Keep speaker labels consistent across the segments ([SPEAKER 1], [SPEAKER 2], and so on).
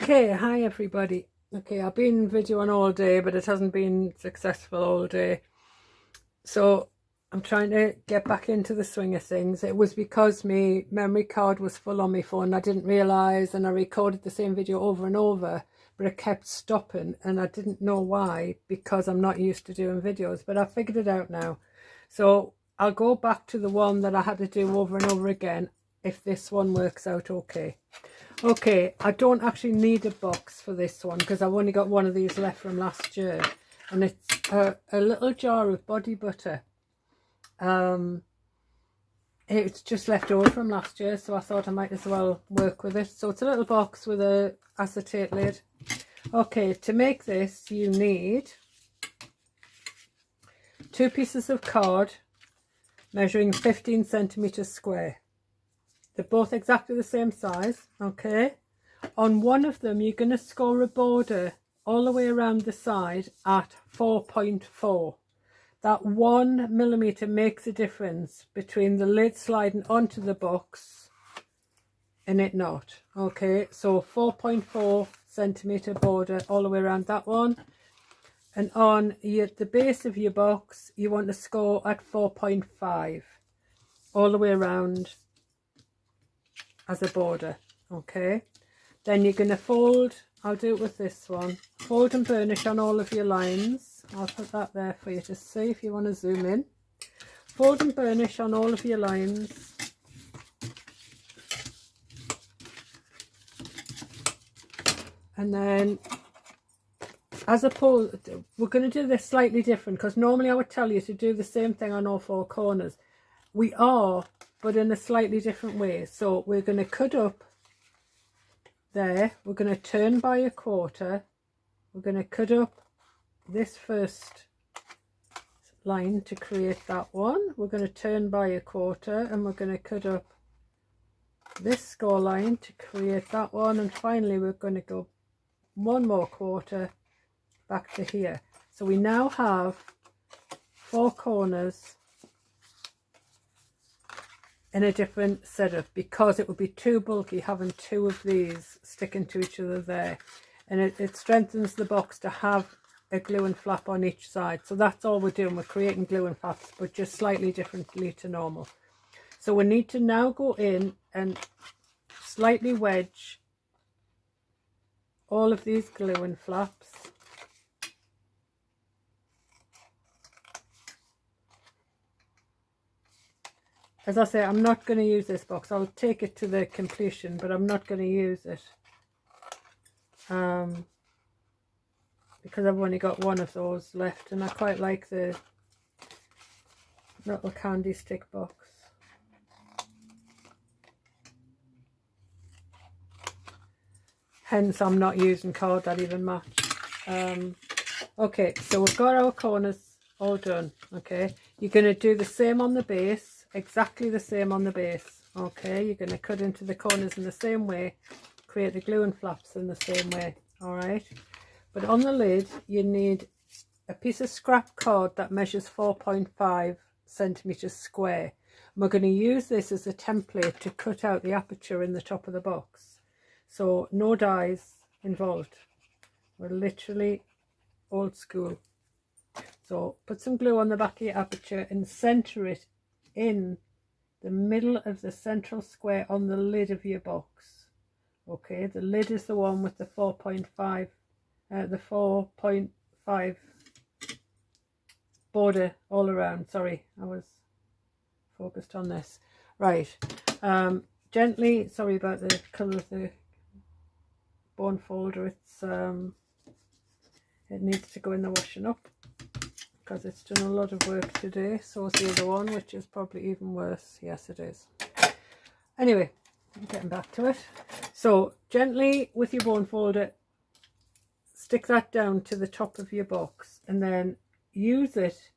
[SPEAKER 1] Okay, hi everybody. Okay, I've been videoing all day, but it hasn't been successful all day. So I'm trying to get back into the swing of things. It was because my memory card was full on my phone. I didn't realise, and I recorded the same video over and over, but it kept stopping, and I didn't know why, because I'm not used to doing videos, but I figured it out now. So I'll go back to the one that I had to do over and over again if this one works out okay. Okay, I don't actually need a box for this one because I've only got one of these left from last year, and it's a little jar of body butter. It's just left over from last year, so I thought I might as well work with it. So it's a little box with a acetate lid. Okay, to make this you need 2 pieces of card measuring 15 centimeters square. They're both exactly the same size. Okay, on one of them you're going to score a border all the way around the side at 4.4. That 1 millimeter makes a difference between the lid sliding onto the box and it not. Okay, so 4.4 centimeter border all the way around that one, and on the base of your box you want to score at 4.5 all the way around as a border. Okay, then you're going to fold, I'll do it with this one, fold and burnish on all of your lines. I'll put that there for you to see if you want to zoom in. Fold and burnish on all of your lines. And then, as opposed, we're going to do this slightly different, because normally I would tell you to do the same thing on all 4 corners. We are, but in a slightly different way. So we're going to cut up there, we're going to turn by a quarter, we're going to cut up this first line to create that one, we're going to turn by a quarter, and we're going to cut up this score line to create that one, and finally we're going to go 1 more quarter back to here. So we now have 4 corners in a different setup, because it would be too bulky having 2 of these sticking to each other there, and it strengthens the box to have a glue and flap on each side. So that's all we're doing, we're creating glue and flaps, but just slightly differently to normal. So we need to now go in and slightly wedge all of these glue and flaps as I say. I'm not going to use this box, I'll take it to the completion, but I'm not going to use it because I've only got one of those left, and I quite like the little candy stick box. Hence I'm not using card that even match. Okay, so we've got our corners all done. Okay, you're going to do the same on the base, exactly the same on the base. Okay, you're going to cut into the corners in the same way, create the glue and flaps in the same way. All right, but on the lid you need a piece of scrap card that measures 4.5 centimeters square. And we're going to use this as a template to cut out the aperture in the top of the box. So no dies involved, we're literally old school. So put some glue on the back of your aperture and center it in the middle of the central square on the lid of your box. Okay, the lid is the one with the 4.5 border all around. Sorry, I was focused on this. Right, gently, sorry about the colour of the bone folder, it's it needs to go in the washing up because it's done a lot of work today. So is the other one, which is probably even worse. Yes, it is. Anyway, I'm getting back to it. So gently with your bone folder, stick that down to the top of your box, and then use it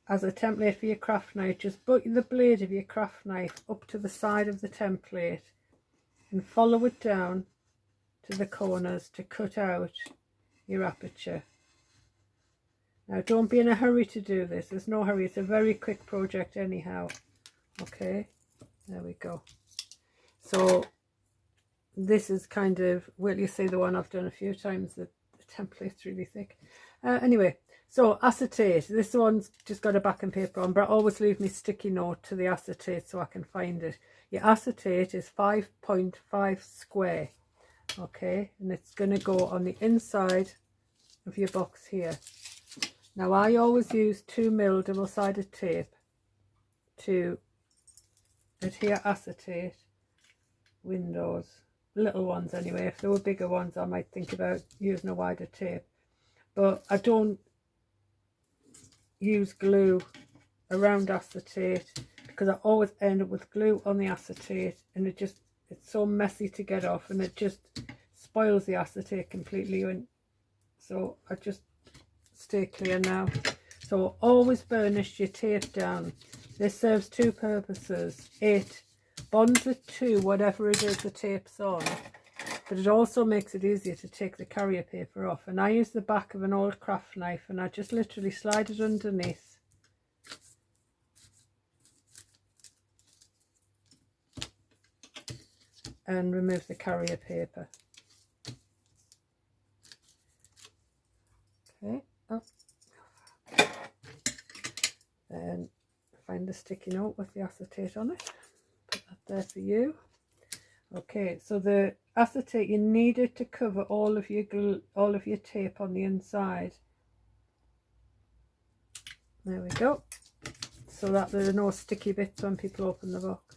[SPEAKER 1] as a template for your craft knife. Just put the blade of your craft knife up to the side of the template and follow it down to the corners to cut out your aperture. Now don't be in a hurry to do this, there's no hurry, it's a very quick project anyhow. Okay, there we go. So this is kind of, well, you see the one I've done a few times, the template's really thick. Anyway, so acetate, this one's just got a backing paper on, but I always leave me sticky note to the acetate so I can find it. Your acetate is 5.5 square, okay, and it's going to go on the inside of your box here. Now I always use 2mm double-sided tape to adhere acetate windows, little ones anyway. If there were bigger ones I might think about using a wider tape, but I don't use glue around acetate because I always end up with glue on the acetate, and it's so messy to get off, and it just spoils the acetate completely. And so I just stay clear now. So always burnish your tape down. This serves two purposes. It bonds it to whatever it is the tape's on, but it also makes it easier to take the carrier paper off. And I use the back of an old craft knife, and I just literally slide it underneath and remove the carrier paper. Okay, then find the sticky note with the acetate on it, put that there for you. Okay, so the acetate, you need it to cover all of your glue, all of your tape on the inside. There we go, so that there are no sticky bits when people open the box.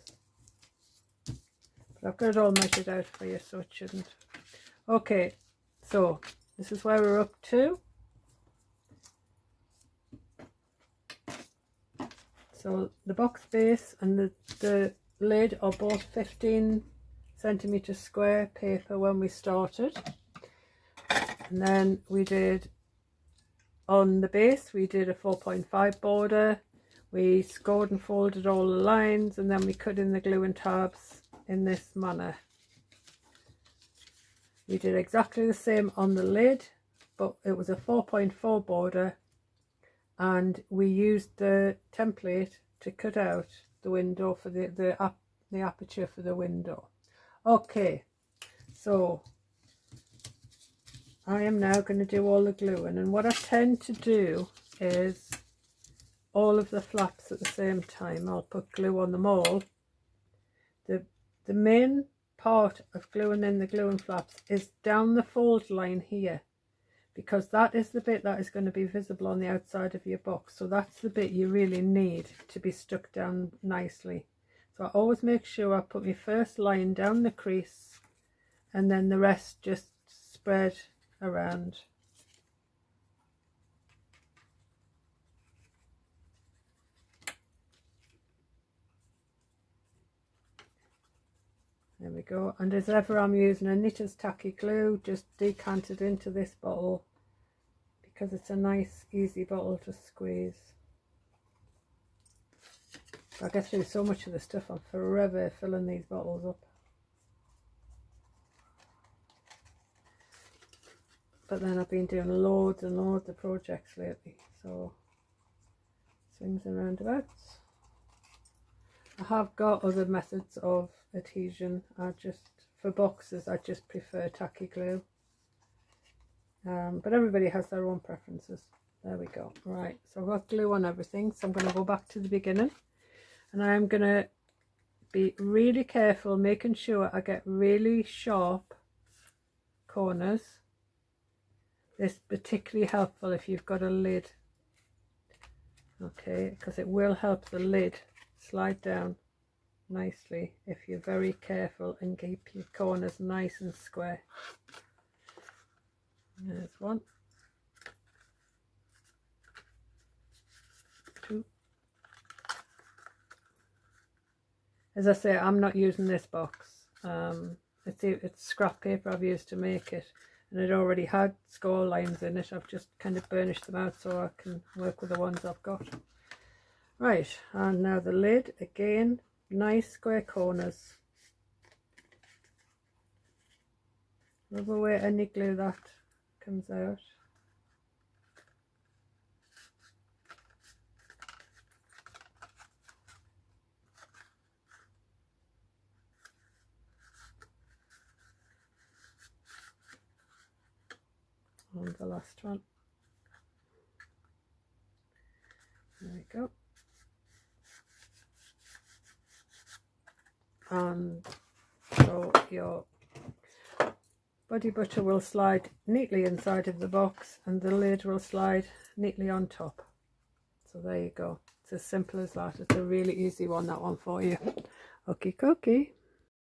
[SPEAKER 1] But I've got it all measured out for you, so it shouldn't. Okay, so this is where we're up to. So the box base and the lid are both 15 centimeters square paper when we started, and then we did on the base we did a 4.5 border. We scored and folded all the lines, and then we cut in the glue and tabs in this manner. We did exactly the same on the lid, but it was a 4.4 border, and we used the template to cut out the window for the aperture for the window. Okay, so I am now going to do all the gluing, and what I tend to do is all of the flaps at the same time. I'll put glue on them all. The main part of gluing in the gluing flaps is down the fold line here, because that is the bit that is going to be visible on the outside of your box. So that's the bit you really need to be stuck down nicely. So I always make sure I put my first line down the crease, and then the rest just spread around. There we go. And as ever, I'm using a Knitter's Tacky Glue, just decant it into this bottle because it's a nice easy bottle to squeeze. I get through so much of the stuff, I'm forever filling these bottles up. But then I've been doing loads and loads of projects lately, so swings and roundabouts. I have got other methods of adhesion. For boxes I just prefer tacky glue, but everybody has their own preferences. There we go. Right, so I've got glue on everything, so I'm going to go back to the beginning, and I'm going to be really careful making sure I get really sharp corners. This is particularly helpful if you've got a lid, okay, because it will help the lid slide down nicely if you're very careful and keep your corners nice and square. There's one, two. As I say, I'm not using this box. It's scrap paper I've used to make it, and it already had score lines in it. I've just kind of burnished them out so I can work with the ones I've got. Right, and now the lid, again, nice square corners. Rub away any glue that comes out. on the last one. There we go. And so your body butter will slide neatly inside of the box and the lid will slide neatly on top. So there you go. It's as simple as that. It's a really easy one, that one for you. Okie dokie.